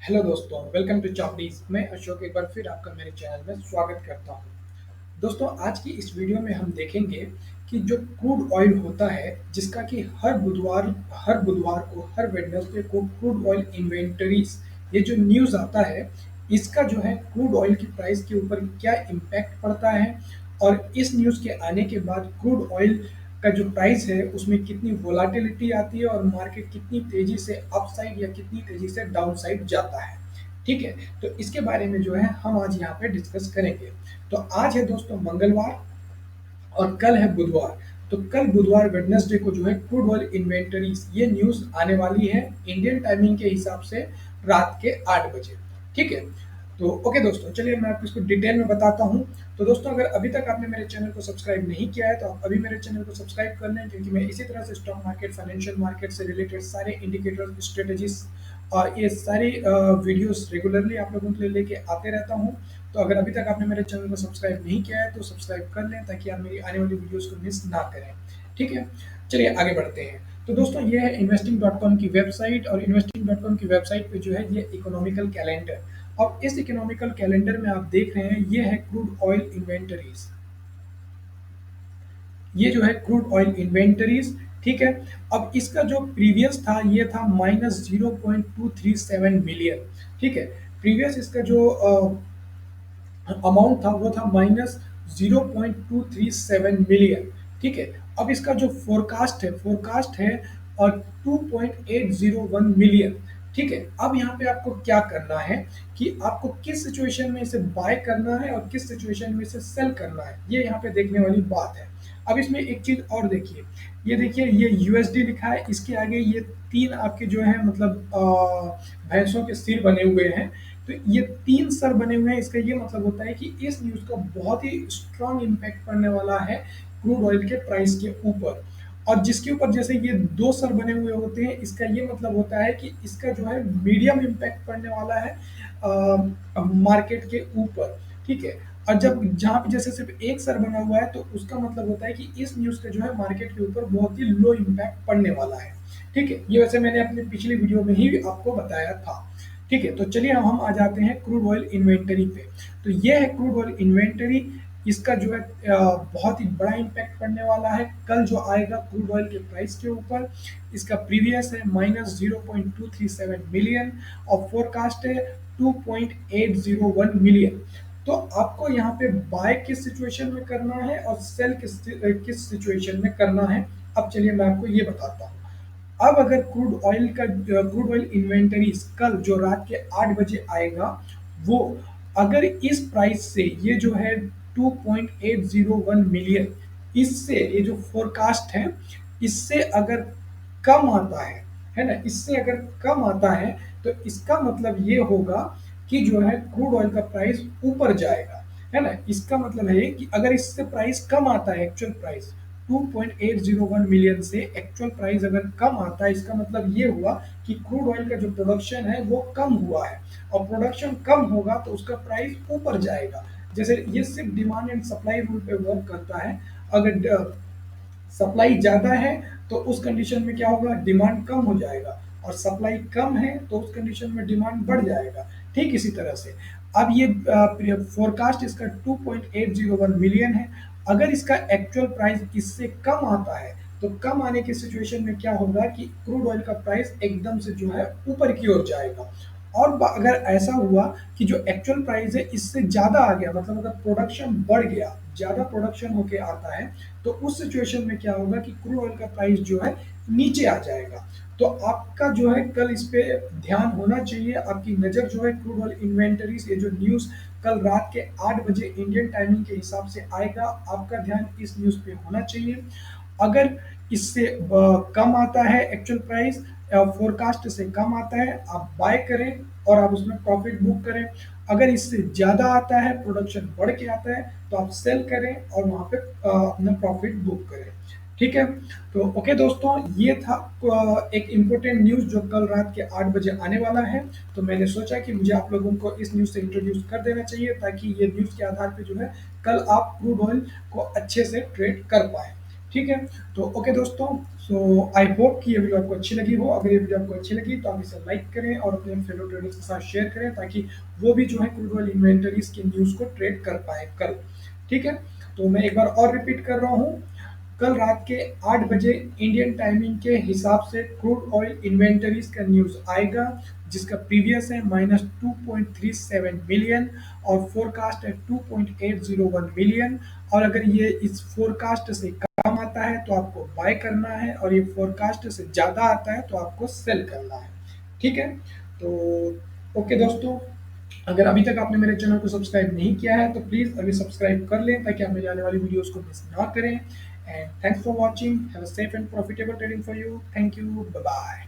Hello दोस्तों, welcome to चापड़ीज। मैं अशोक एक बार फिर आपका मेरे चैनल में स्वागत करता हूं। दोस्तों, आज की इस वीडियो में हम देखेंगे कि जो क्रूड ऑयल होता है, जिसका कि हर बुधवार को, हर वेडनेसडे को क्रूड ऑयल इन्वेंटरीज, ये जो न्यूज़ आता है, इसका जो है क्रूड ऑयल की प्राइस के ऊपर क्या इम्पैक्ट पड़ता है और इस न्यूज़ के आने के बाद क्रूड ऑयल का जो प्राइस है उसमें कितनी वोलाटिलिटी आती है और मार्केट कितनी तेजी से अपसाइड या कितनी तेजी से डाउनसाइड जाता है। ठीक है, तो इसके बारे में जो है हम आज यहाँ पे डिस्कस करेंगे। तो आज है दोस्तों मंगलवार और कल है बुधवार। तो कल बुधवार वेडनेसडे को जो है क्रूड ऑयल इन्वेंटरीज ये न्यूज आने वाली है इंडियन टाइमिंग के हिसाब से रात के 8 बजे। ठीक है, तो ओके दोस्तों, चलिए मैं आपको इसको डिटेल में बताता हूँ। तो दोस्तों, अगर अभी तक आपने मेरे चैनल को सब्सक्राइब नहीं किया है तो आप अभी मेरे चैनल को सब्सक्राइब कर लें, क्योंकि मैं इसी तरह से स्टॉक मार्केट, फाइनेंशियल मार्केट से रिलेटेड सारे इंडिकेटर, स्ट्रेटेजीज और ये सारी वीडियोस रेगुलरली आप लोगों के लिए लेके आते रहता हूँ। तो अगर अभी तक आपने मेरे चैनल को सब्सक्राइब नहीं किया है तो सब्सक्राइब कर लें, ताकि आप मेरी आने वाली वीडियोस को मिस ना करें। ठीक है, चलिए आगे बढ़ते हैं। तो दोस्तों, ये है इन्वेस्टिंग.com की वेबसाइट, और इन्वेस्टिंग.com की वेबसाइट पे जो है ये इकोनॉमिकल कैलेंडर। अब इस इकोनॉमिकल कैलेंडर में आप देख रहे हैं, ये है क्रूड ऑयल इन्वेंटरीज। ये जो है क्रूड ऑयल इन्वेंटरीज। ठीक है, अब इसका जो प्रीवियस था ये था -0.237 मिलियन। ठीक है, प्रीवियस इसका जो अमाउंट था वो था -0.237 मिलियन। ठीक है, अब इसका जो फोरकास्ट है और 2.801 मिलियन। ठीक है, अब यहाँ पे आपको क्या करना है कि आपको किस सिचुएशन में इसे बाय करना है और किस सिचुएशन में इसे सेल करना है, ये यहाँ पे देखने वाली बात है। अब इसमें एक चीज और देखिए, ये देखिए, ये यूएसडी लिखा है, इसके आगे ये तीन आपके जो है मतलब भैंसों के सिर बने हुए हैं। तो ये तीन सर बने हुए हैं, इसका ये मतलब होता है कि इस न्यूज़ का बहुत ही स्ट्रांग इम्पैक्ट पड़ने वाला है क्रूड ऑयल के प्राइस के ऊपर। और जिसके ऊपर जैसे ये दो सर बने हुए होते हैं, इसका ये मतलब होता है कि इसका जो है मीडियम इम्पैक्ट पड़ने वाला है मार्केट के ऊपर। ठीक है, और जब जहाँ पे जैसे सिर्फ एक सर बना हुआ है तो उसका मतलब होता है कि इस न्यूज़ का जो है मार्केट के ऊपर बहुत ही लो इम्पैक्ट पड़ने वाला है। ठीक है, ये वैसे मैंने अपनी पिछली वीडियो में ही आपको बताया था। ठीक है, तो चलिए हम आ जाते हैं क्रूड ऑयल इन्वेंटरी पे। तो ये है क्रूड ऑयल इन्वेंटरी। इसका जो है बहुत ही बड़ा इम्पैक्ट पड़ने वाला है कल जो आएगा क्रूड ऑयल के प्राइस के ऊपर। इसका प्रीवियस है -0.237 मिलियन और फोरकास्ट है 2.801 मिलियन। तो आपको यहाँ पे बाय किस सिचुएशन में करना है और सेल किस सिचुएशन में करना है, अब चलिए मैं आपको ये बताता हूँ। अब अगर क्रूड ऑयल इन्वेंटरी कल जो रात के 8 बजे आएगा, वो अगर इस प्राइस से ये जो है 2.801 मिलियन, इससे ये जो फोरकास्ट है, इससे अगर कम आता है ना, इससे अगर कम आता है तो इसका मतलब ये होगा कि जो है क्रूड ऑयल का प्राइस ऊपर जाएगा। है ना, इसका मतलब है कि अगर इससे प्राइस कम आता है, एक्चुअल प्राइस 2.801 मिलियन से एक्चुअल प्राइस अगर कम आता है, इसका मतलब ये हुआ कि क्रूड ऑयल का जो प्रोडक्शन है वो कम हुआ है, और प्रोडक्शन कम होगा तो उसका प्राइस ऊपर जाएगा। जैसे ये सिर्फ डिमांड एंड सप्लाई रूल पे वर्क करता है। अगर सप्लाई ज़्यादा है तो उस कंडीशन में क्या होगा, डिमांड कम हो जाएगा, और सप्लाई कम है तो उस कंडीशन में डिमांड बढ़ जाएगा। ठीक इसी तरह से अब ये फोरकास्ट इसका 2.801 मिलियन है। अगर इसका एक्चुअल प्राइस इससे कम आता है तो कम आने की सिचुएशन में क्या होगा कि क्रूड ऑयल का प्राइस एकदम से जो है ऊपर की ओर जाएगा। और अगर ऐसा हुआ कि जो एक्चुअल प्राइस है इससे ज़्यादा आ गया, मतलब अगर प्रोडक्शन बढ़ गया, ज़्यादा प्रोडक्शन होके आता है, तो उस सिचुएशन में क्या होगा कि क्रूड ऑयल का प्राइस जो है नीचे आ जाएगा। तो आपका जो है कल इस पे ध्यान होना चाहिए, आपकी नज़र जो है क्रूड ऑयल इन्वेंटरीज, ये जो न्यूज़ कल रात के 8 बजे इंडियन टाइमिंग के हिसाब से आएगा, आपका ध्यान इस न्यूज़ पे होना चाहिए। अगर इससे कम आता है एक्चुअल प्राइस, फोरकास्ट से कम आता है, आप बाय करें और आप उसमें प्रॉफिट बुक करें। अगर इससे ज़्यादा आता है, प्रोडक्शन बढ़ के आता है, तो आप सेल करें और वहाँ पे अपना प्रॉफिट बुक करें। ठीक है, तो ओके दोस्तों, ये था एक इम्पोर्टेंट न्यूज़ जो कल रात के 8 बजे आने वाला है। तो मैंने सोचा कि मुझे आप लोगों को इस न्यूज़ से इंट्रोड्यूस कर देना चाहिए, ताकि ये न्यूज़ के आधार पे जो है कल आप क्रूड ऑयल को अच्छे से ट्रेड कर पाए। ठीक है। तो ओके दोस्तों, सो आई होप कि ये वीडियो आपको अच्छी लगी हो। अगर ये वीडियो आपको अच्छी लगी तो आप इसे लाइक करें और अपने फेलो ट्रेडर्स के साथ शेयर करें, ताकि वो भी जो है क्रूड ऑयल इन्वेंटरीज की न्यूज़ को ट्रेड कर पाए कल। ठीक है। तो मैं एक बार और रिपीट कर रहा हूँ, कल रात के 8 बजे इंडियन टाइमिंग के हिसाब से क्रूड ऑयल इन्वेंटरीज का न्यूज़ आएगा, जिसका प्रीवियस है -2.37 मिलियन और फोरकास्ट है 2.801 मिलियन। और अगर ये इस फोरकास्ट से कम आता है तो आपको बाय करना है, और ये फोरकास्ट से ज़्यादा आता है तो आपको सेल करना है। ठीक है। तो ओके दोस्तों, अगर अभी तक आपने मेरे चैनल को सब्सक्राइब नहीं किया है तो प्लीज़ अभी सब्सक्राइब कर लें, ताकि आप मेरी आने वाली वीडियोस को मिस ना करें। And thanks for watching, have a safe and profitable trading for you. Thank you, bye bye.